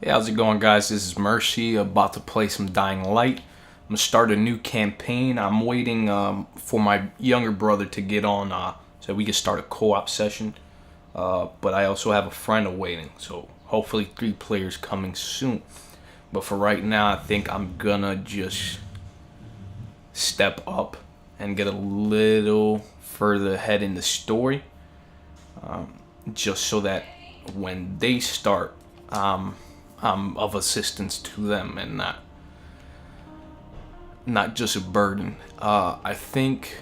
Hey, how's it going, guys? This is Mercy, about to play some Dying Light. I'm gonna start a new campaign. I'm waiting for my younger brother to get on so we can start a co-op session. But I also have a friend awaiting, so hopefully 3 players coming soon. But for right now, I think I'm gonna just step up and get a little further ahead in the story, just so that when they start, I'm of assistance to them and not just a burden. I think,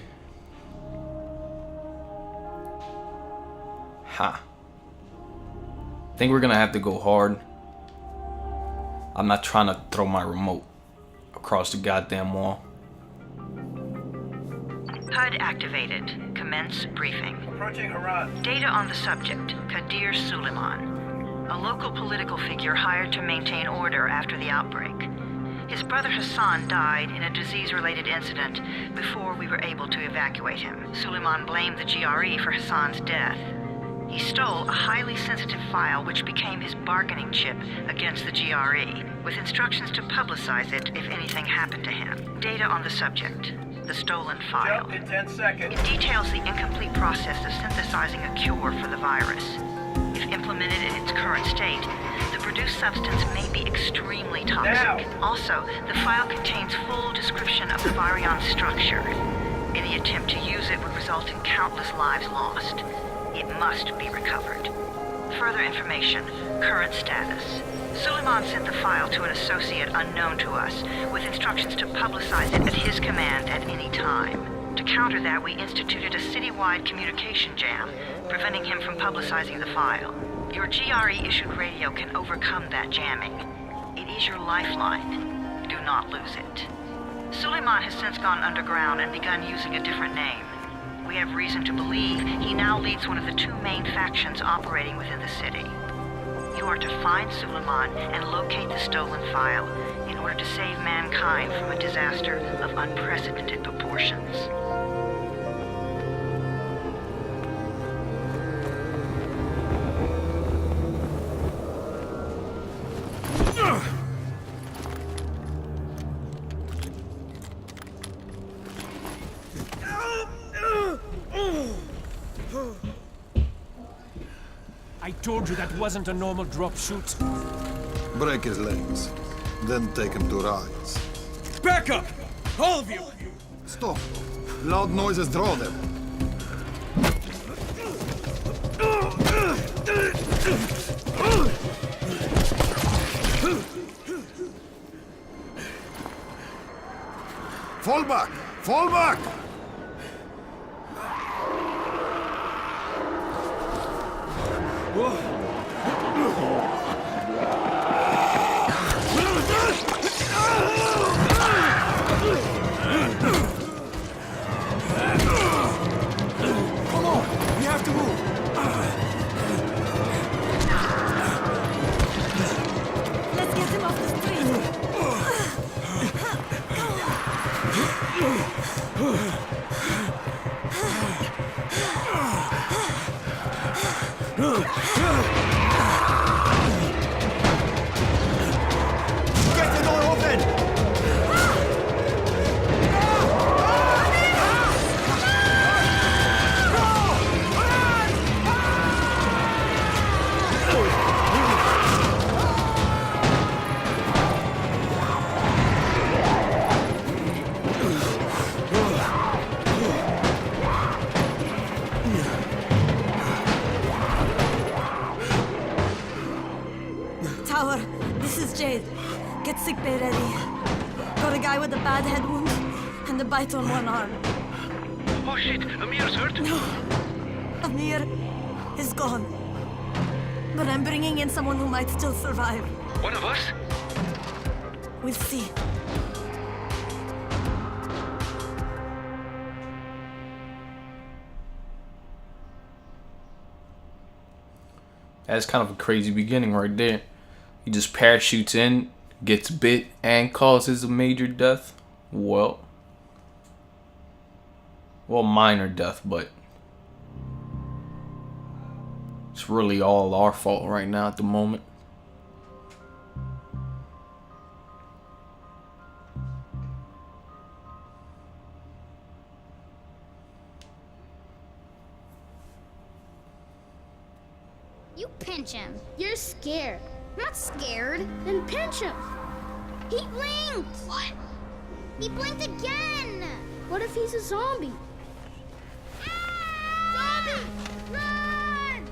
I think we're gonna have to go hard. I'm not trying to throw my remote across the goddamn wall. HUD activated. Commence briefing. Approaching Haran. Data on the subject, Kadir Suleiman, a local political figure hired to maintain order after the outbreak. His brother Hassan died in a disease-related incident before we were able to evacuate him. Suleiman blamed the GRE for Hassan's death. He stole a highly sensitive file which became his bargaining chip against the GRE, with instructions to publicize it if anything happened to him. Data on the subject, the stolen file. Jump in 10 seconds. It details the incomplete process of synthesizing a cure for the virus. If implemented in its current state, the produced substance may be extremely toxic. Now. Also, the file contains full description of the virion's structure. Any attempt to use it would result in countless lives lost. It must be recovered. Further information, current status. Suleiman sent the file to an associate unknown to us, with instructions to publicize it at his command at any time. To counter that, we instituted a citywide communication jam, preventing him from publicizing the file. Your GRE-issued radio can overcome that jamming. It is your lifeline. Do not lose it. Suleiman has since gone underground and begun using a different name. We have reason to believe he now leads one of the 2 main factions operating within the city. You are to find Suleiman and locate the stolen file in order to save mankind from a disaster of unprecedented proportions. I told you that wasn't a normal drop shoot. Break his legs, then take him to rise. Back up! All of you! Stop! Loud noises draw them. Fall back! Fall back! Come on! We have to move! Let's get him off the Get the door open! tower. This is Jade. Get sickbay ready. Got a guy with a bad head wound and a bite on one arm. Oh shit, Amir's hurt? Amir is gone. But I'm bringing in someone who might still survive. One of us? We'll see. That's kind of a crazy beginning right there. He just parachutes in, gets bit, and causes a major death. Well, minor death, but it's really all our fault right now at the moment. Pinch him. You're scared. I'm not scared. Then pinch him. He blinked! What? He blinked again! What if he's a zombie? Zombie! Run!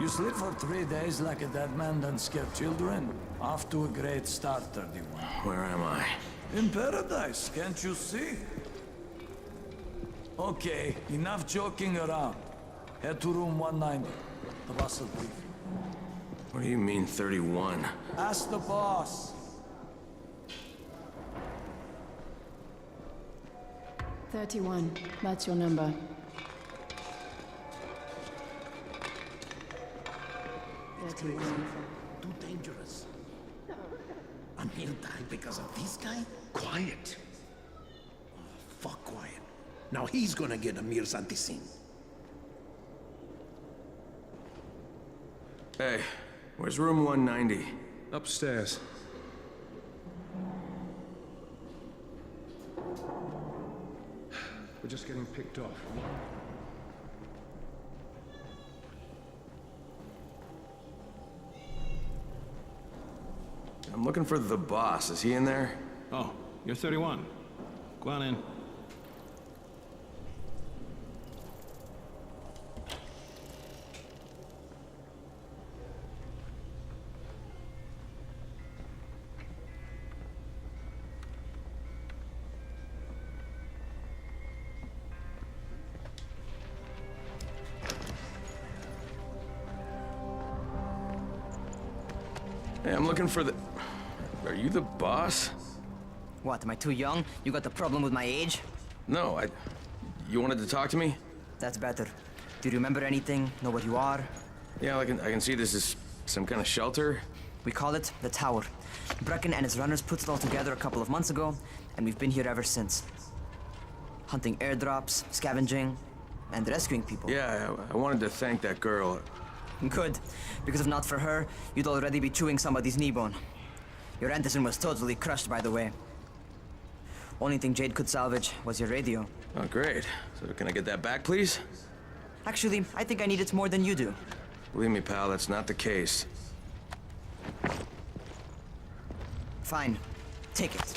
You sleep for 3 days like a dead man, then scare children? Off to a great start, 31. Where am I? In paradise, can't you see? Okay, enough joking around. Head to room 190. The boss will brief you. What do you mean, 31? Ask the boss. 31. That's your number. Too dangerous. Amir died because of this guy? Quiet. Oh, fuck quiet. Now he's gonna get Amir's anti-scene. Hey, where's room 190? Upstairs. We're just getting picked off. I'm looking for the boss. Is he in there? Oh, you're 31. Go on in. Hey, I'm looking for the... Are you the boss? What, am I too young? You got the problem with my age? No, You wanted to talk to me? That's better. Do you remember anything? Know what you are? Yeah, I can see this is some kind of shelter. We call it the Tower. Brecken and his runners put it all together a couple of months ago, and we've been here ever since. Hunting airdrops, scavenging, and rescuing people. Yeah, I wanted to thank that girl. Good, because if not for her, you'd already be chewing somebody's knee bone. Your antizen was totally crushed, by the way. Only thing Jade could salvage was your radio. Oh, great. So can I get that back, please? Actually, I think I need it more than you do. Believe me, pal, that's not the case. Fine. Take it.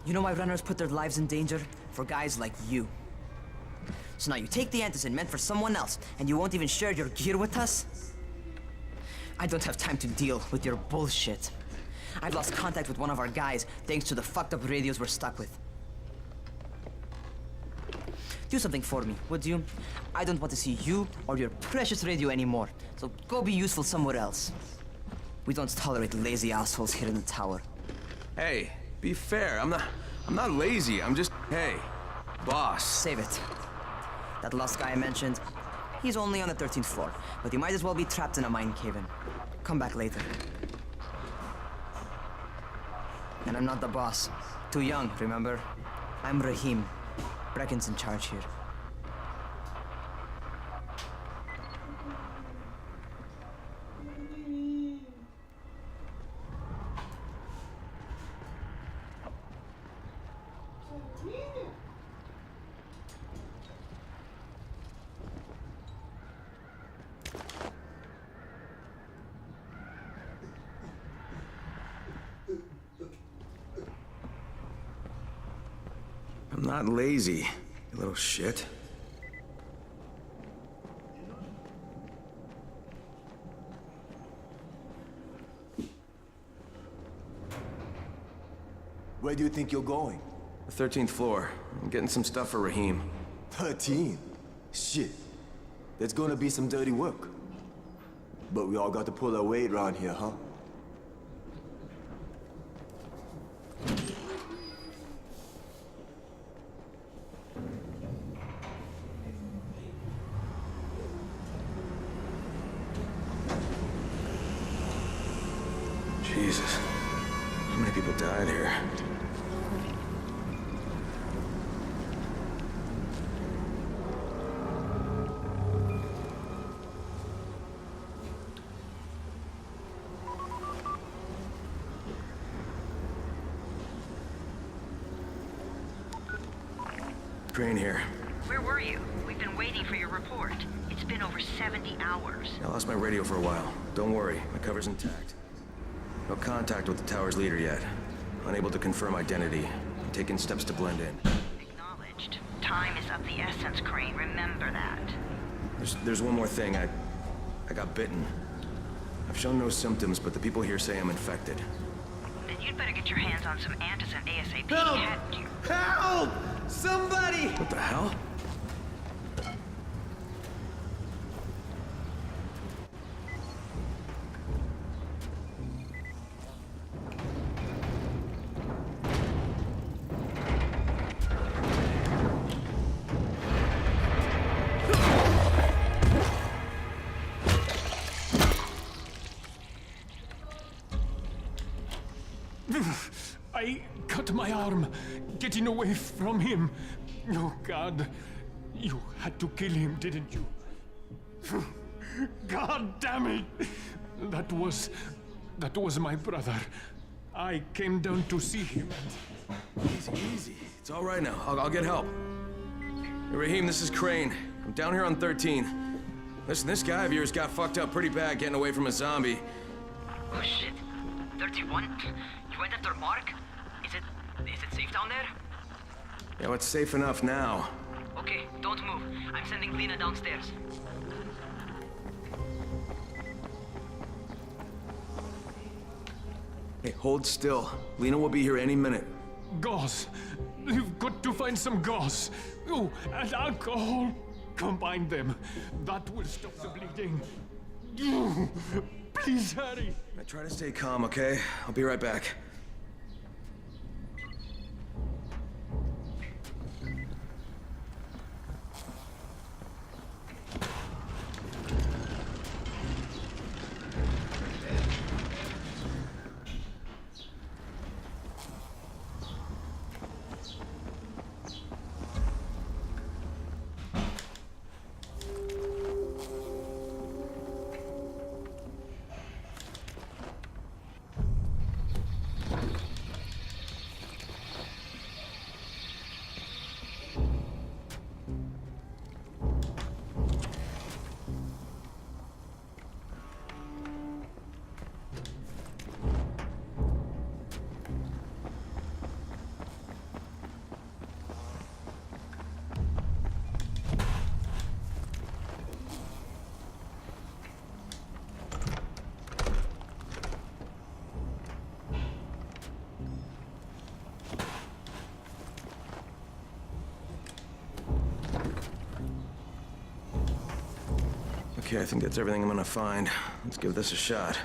You know why runners put their lives in danger? For guys like you. So now you take the antizen meant for someone else, and you won't even share your gear with us? I don't have time to deal with your bullshit. I've lost contact with one of our guys thanks to the fucked up radios we're stuck with. Do something for me, would you? I don't want to see you or your precious radio anymore, so go be useful somewhere else. We don't tolerate lazy assholes here in the tower. Hey, be fair. I'm not lazy. I'm just... Hey, boss. Save it. That last guy I mentioned, he's only on the 13th floor, but he might as well be trapped in a mine cave-in. Come back later. And I'm not the boss. Too young, remember? I'm Rahim. Brecken's in charge here. I'm not lazy, you little shit. Where do you think you're going? The 13th floor. I'm getting some stuff for Rahim. 13? Shit. There's gonna be some dirty work. But we all got to pull our weight around here, huh? Jesus. How many people died here? Crane here. Where were you? We've been waiting for your report. It's been over 70 hours. I lost my radio for a while. Don't worry, my cover's intact. No contact with the tower's leader yet. Unable to confirm identity. I'm taking steps to blend in. Acknowledged. Time is of the essence, Crane. Remember that. There's one more thing. I got bitten. I've shown no symptoms, but the people here say I'm infected. Then you'd better get your hands on some antizin ASAP. Help! Hadn't you? Help! Somebody! What the hell? I cut my arm, getting away from him. Oh, God. You had to kill him, didn't you? God damn it! That was my brother. I came down to see him. Easy, easy. It's all right now. I'll get help. Hey, Raheem, this is Crane. I'm down here on 13. Listen, this guy of yours got fucked up pretty bad getting away from a zombie. Oh, shit. 31? You went after Mark? Is it safe down there? Yeah, well, it's safe enough now. Okay, don't move. I'm sending Lena downstairs. Hey, hold still. Lena will be here any minute. Gauze. You've got to find some gauze. Oh, and alcohol. Combine them. That will stop the bleeding. Please hurry. Now try to stay calm, okay? I'll be right back. Okay, I think that's everything I'm gonna find. Let's give this a shot.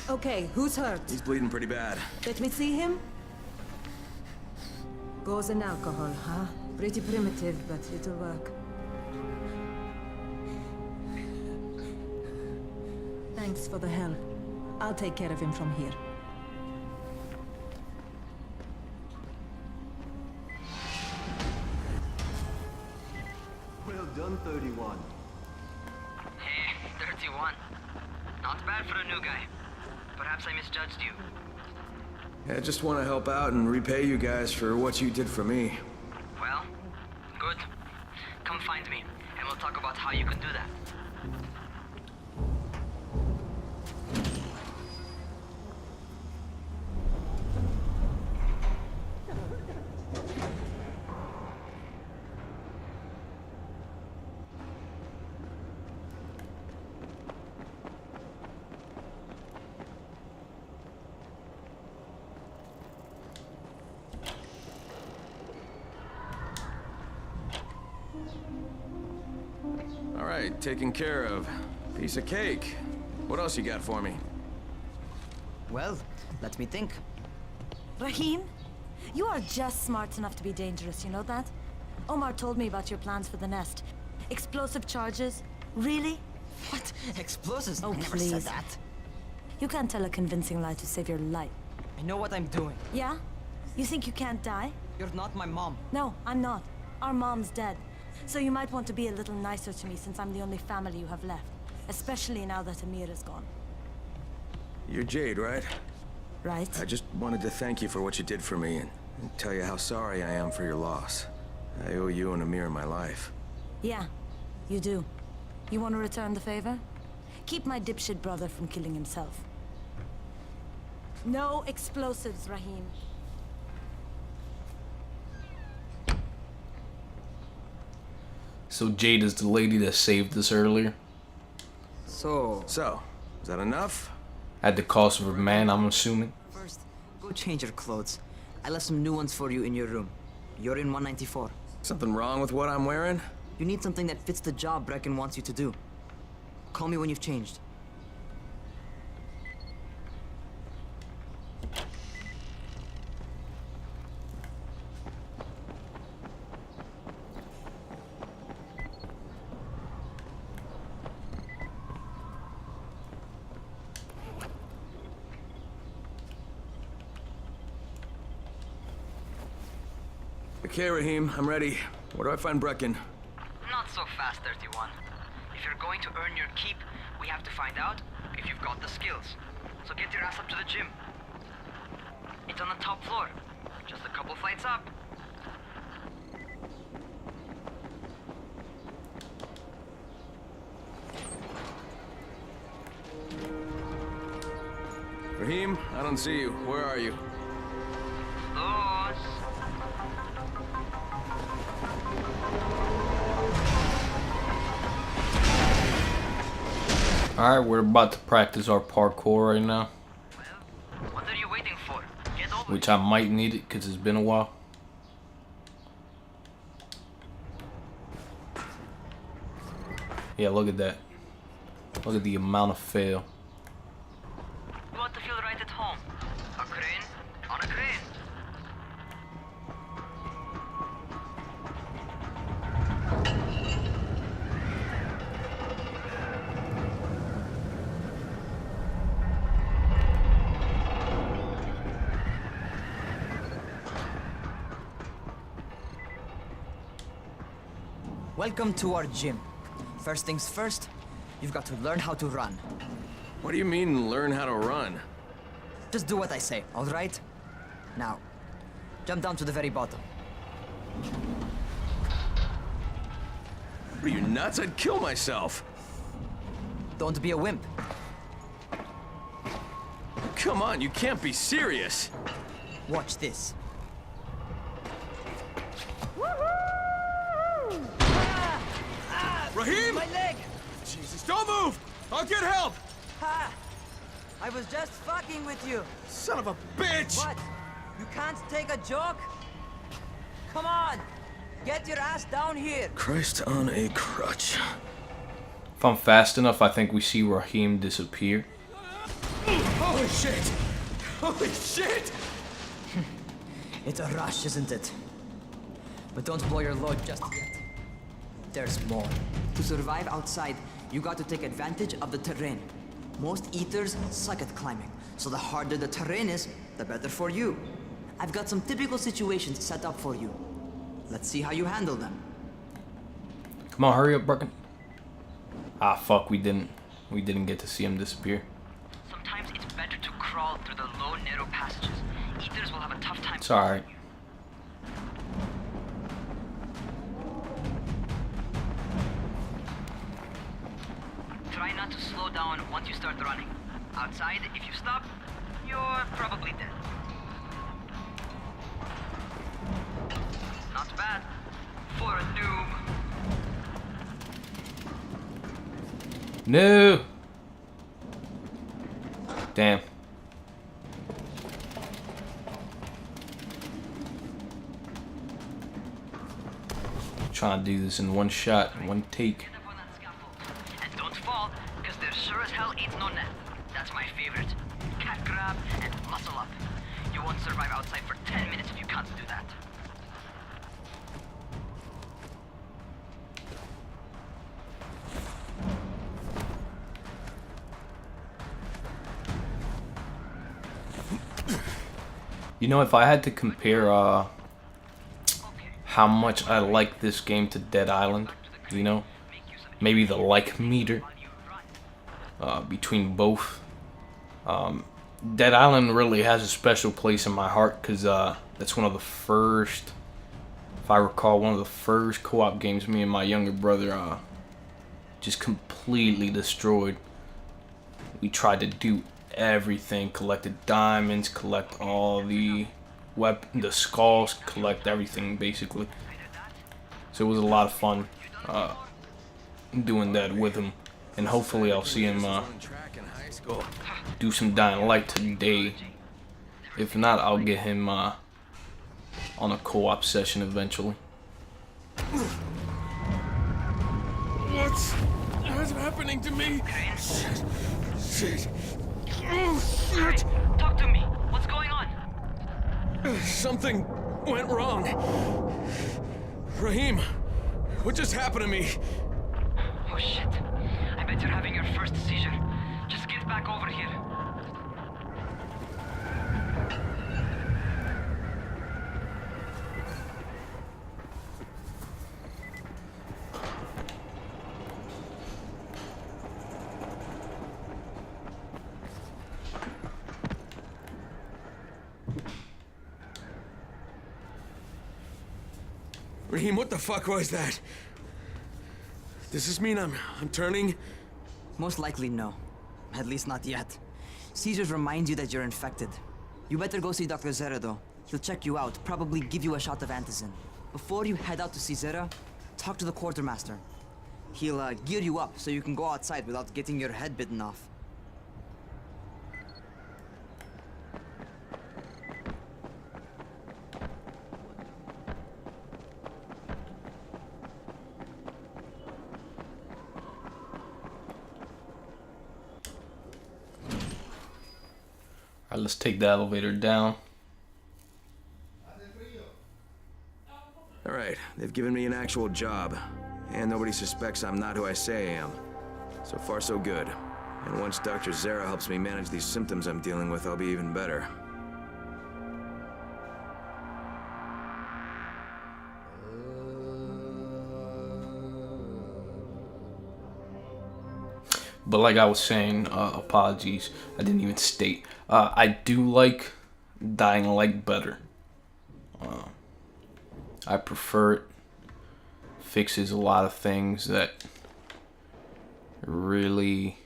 Okay, who's hurt? He's bleeding pretty bad. Let me see him. Gauze and alcohol, huh? Pretty primitive, but it'll work. Thanks for the help. I'll take care of him from here. Well done, 31. Hey, 31. Not bad for a new guy. Perhaps I misjudged you. Yeah, I just want to help out and repay you guys for what you did for me. Well, good. Come find me, and we'll talk about how you can do that. All right, taken care of. Piece of cake. What else you got for me? Well, let me think. Rahim, you are just smart enough to be dangerous, you know that? Omar told me about your plans for the nest. Explosive charges? Really? What? Explosives? Oh, I never please. said that. You can't tell a convincing lie to save your life. I know what I'm doing. Yeah? You think you can't die? You're not my mom. No, I'm not. Our mom's dead. So you might want to be a little nicer to me since I'm the only family you have left. Especially now that Amir is gone. You're Jade, right? Right? I just wanted to thank you for what you did for me and tell you how sorry I am for your loss. I owe you and Amir my life. Yeah, you do. You want to return the favor? Keep my dipshit brother from killing himself. No explosives, Rahim. So Jade is the lady that saved us earlier. So, is that enough? At the cost of a man, I'm assuming. first, go change your clothes. I left some new ones for you in your room. You're in 194. Something wrong with what I'm wearing? You need something that fits the job Brecken wants you to do. Call me when you've changed. Okay, Rahim, I'm ready. Where do I find Brecken? Not so fast, 31. If you're going to earn your keep, we have to find out if you've got the skills. So get your ass up to the gym. It's on the top floor. Just a couple flights up. Rahim, I don't see you. Where are you? Those. Alright, we're about to practice our parkour right now. What are you waiting for? Get over Which I might need it because it's been a while. Yeah, look at that. Look at the amount of fail. You want to feel right at home. A crane on a crane. Welcome to our gym. First things first, you've got to learn how to run. What do you mean, learn how to run? Just do what I say, all right? Now, jump down to the very bottom. Are you nuts? I'd kill myself. Don't be a wimp. Come on, you can't be serious. Watch this. Rahim! My leg! Jesus, don't move! I'll get help! Ha! I was just fucking with you. Son of a bitch! What? You can't take a joke? Come on! Get your ass down here! Christ on a crutch. If I'm fast enough, I think we see Rahim disappear. Holy shit! Holy shit! It's a rush, isn't it? But don't blow your load just yet. There's more. To survive outside, you got to take advantage of the terrain. Most eaters suck at climbing, so the harder the terrain is, the better for you. I've got some typical situations set up for you. Let's see how you handle them. Come on, hurry up, Brecken. Ah, fuck, we didn't get to see him disappear. Sometimes it's better to crawl through the low, narrow passages. Eaters will have a tough time. It's alright. Try not to slow down once you start running. Outside, if you stop, you're probably dead. Not bad. For a noob. No! Damn. Trying to do this in one shot, in one take. And don't fall, because there sure as hell ain't no net. That's my favorite. Cat grab and muscle up. You won't survive outside for 10 minutes if you can't do that. You know, if I had to compare how much I like this game to Dead Island, you know, maybe the like meter between both. Dead Island really has a special place in my heart because that's one of the first, if I recall, one of the first co-op games me and my younger brother just completely destroyed. We tried to do everything, collected diamonds, collect all the the skulls, collect everything basically. So it was a lot of fun doing that with him, and hopefully I'll see him do some Dying Light today. If not, I'll get him on a co-op session eventually. What's happening to me? Shit. Oh, shit. Talk to me. What's going on? Something went wrong. Raheem, what just happened to me? Oh shit. I bet you're having your first seizure. Just get back over here. Raheem, what the fuck was that? Does this mean I'm turning? Most likely no. At least not yet. Seizures remind you that you're infected. You better go see Dr. Zera though. He'll check you out, probably give you a shot of antizin. Before you head out to see Zera, talk to the quartermaster. He'll gear you up so you can go outside without getting your head bitten off. Alright, let's take the elevator down. Alright, they've given me an actual job. And nobody suspects I'm not who I say I am. So far, so good. And once Dr. Zera helps me manage these symptoms I'm dealing with, I'll be even better. But like I was saying, apologies, I didn't even state. I do like Dying Light better. I prefer it. Fixes a lot of things that really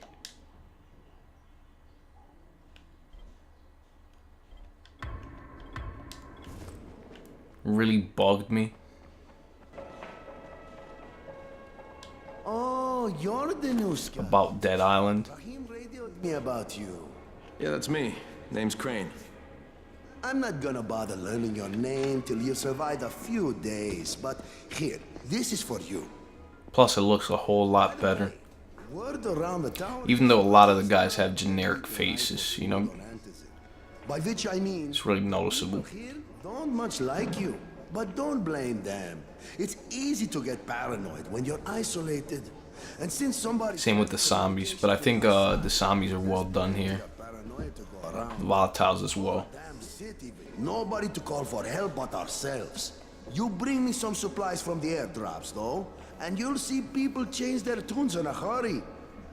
bugged me. Oh, you're the new guy. About Dead Island. Raheem radioed me about you. Yeah, that's me. Name's Crane. I'm not gonna bother learning your name till you've survived a few days, but here, this is for you. Plus, it looks a whole lot better. Word around the town. Even though a lot of the guys have generic faces, you know, By which I mean, it's really noticeable. here don't much like you, but don't blame them. It's easy to get paranoid when you're isolated. And since somebody... Same with the zombies, but I think the zombies are well done here. The volatiles as well. Nobody to call for help but ourselves. You bring me some supplies from the airdrops, though, and you'll see people change their tunes in a hurry.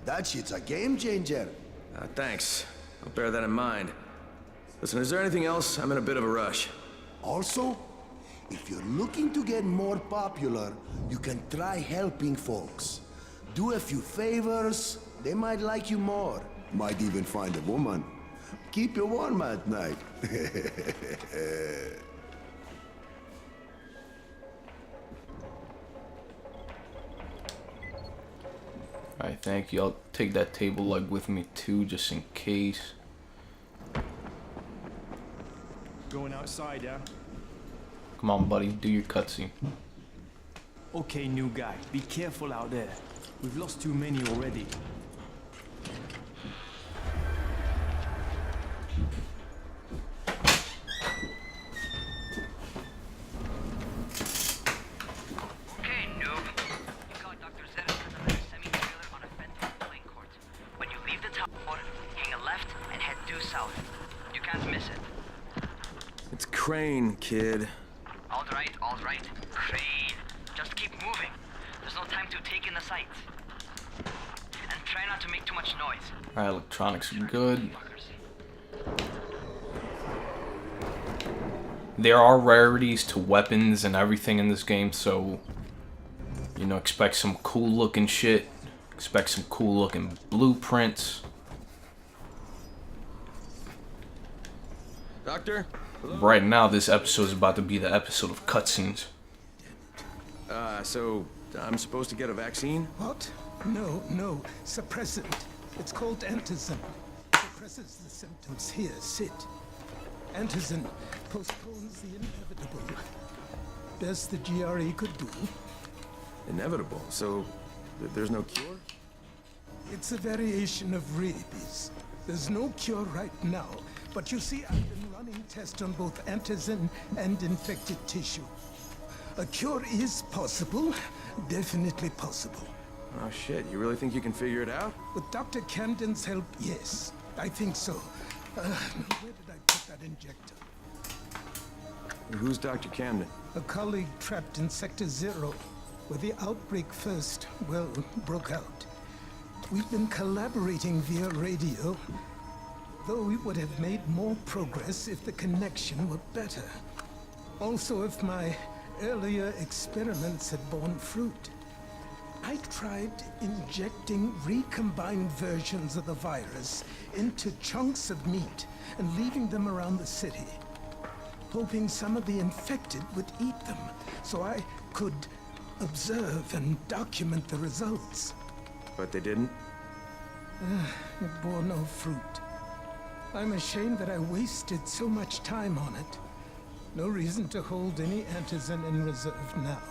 That shit's a game changer. Thanks. I'll bear that in mind. Listen, is there anything else? I'm in a bit of a rush. Also, if you're looking to get more popular, you can try helping folks. Do a few favors, they might like you more. Might even find a woman. Keep you warm at night. Alright, thank you. I'll take that table leg with me too, just in case. Going outside, yeah? Come on, buddy, do your cutscene. Okay, new guy, be careful out there. We've lost too many already. south. You can't miss it. It's Crane, kid. All right. Crane. Just keep moving. There's no time to take in the sights. And try not to make too much noise. Alright, electronics are good. There are rarities to weapons and everything in this game, so you know, expect some cool looking shit. Expect some cool looking blueprints. Doctor? Right now, this episode is about to be the episode of cutscenes. So I'm supposed to get a vaccine? What? No. Suppressant. It's called antizin. Suppresses the symptoms. Here, sit. Antizin postpones the inevitable. Best the GRE could do. Inevitable? So there's no cure? It's a variation of rabies. There's no cure right now. But you see, I've been running tests on both antizin and infected tissue. A cure is possible. Definitely possible. Oh shit, you really think you can figure it out? With Dr. Camden's help, yes. I think so. Now, where did I put that injector? Who's Dr. Camden? A colleague trapped in Sector 0, where the outbreak first, well, broke out. We've been collaborating via radio, though we would have made more progress if the connection were better. Also, if my earlier experiments had borne fruit. I tried injecting recombined versions of the virus into chunks of meat and leaving them around the city, hoping some of the infected would eat them so I could observe and document the results. But they didn't? It bore no fruit. I'm ashamed that I wasted so much time on it. No reason to hold any antizin in reserve now.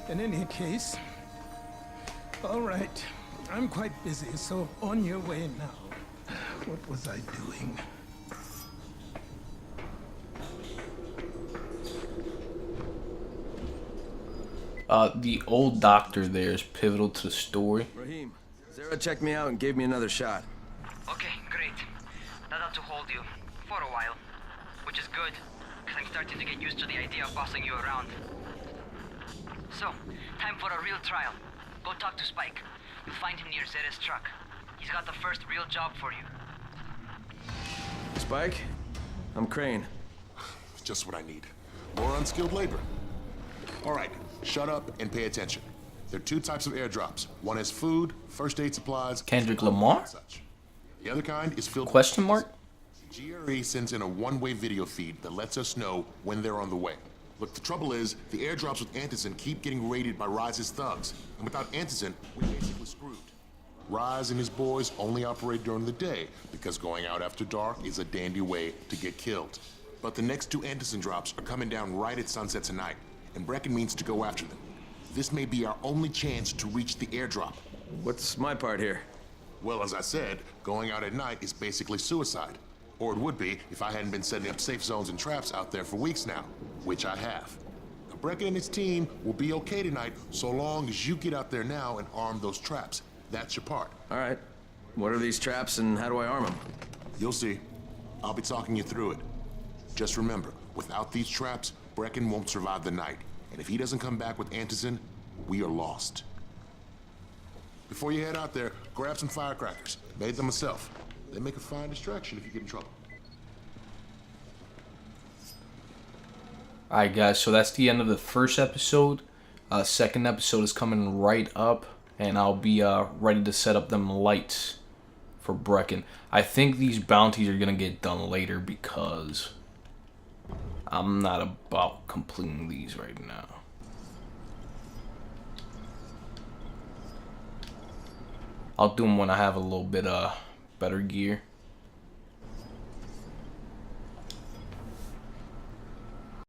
In any case, all right, I'm quite busy, so on your way now. What was I doing? The old doctor there is pivotal to the story. Rahim, Zara checked me out and gave me another shot. Okay, great. That ought to hold you. For a while. Which is good, because I'm starting to get used to the idea of bossing you around. So, time for a real trial. Go talk to Spike. You'll find him near Zera's truck. He's got the first real job for you. Spike? I'm Crane. Just what I need. More unskilled labor. All right, shut up and pay attention. There are two types of airdrops. One is food, first aid supplies, Kendrick Lamar? Such. The other kind is filled Question mark? GRE sends in a one-way video feed that lets us know when they're on the way. Look, the trouble is, the airdrops with Antizin keep getting raided by Rise's thugs. And without Antizin, we're basically screwed. Rise and his boys only operate during the day, because going out after dark is a dandy way to get killed. But the next two Antizin drops are coming down right at sunset tonight, and Brecken means to go after them. This may be our only chance to reach the airdrop. What's my part here? Well, as I said, going out at night is basically suicide. Or it would be if I hadn't been setting up safe zones and traps out there for weeks now, which I have. Now, Brecken and his team will be okay tonight so long as you get out there now and arm those traps. That's your part. All right. What are these traps and how do I arm them? You'll see. I'll be talking you through it. Just remember, without these traps, Brecken won't survive the night. And if he doesn't come back with Antizin, we are lost. Before you head out there, grab some firecrackers. Made them myself. They make a fine distraction if you get in trouble. Alright guys, so that's the end of the first episode. Second episode is coming right up, and I'll be ready to set up them lights for Brecken. I think these bounties are gonna get done later because I'm not about completing these right now. I'll do them when I have a little bit better gear.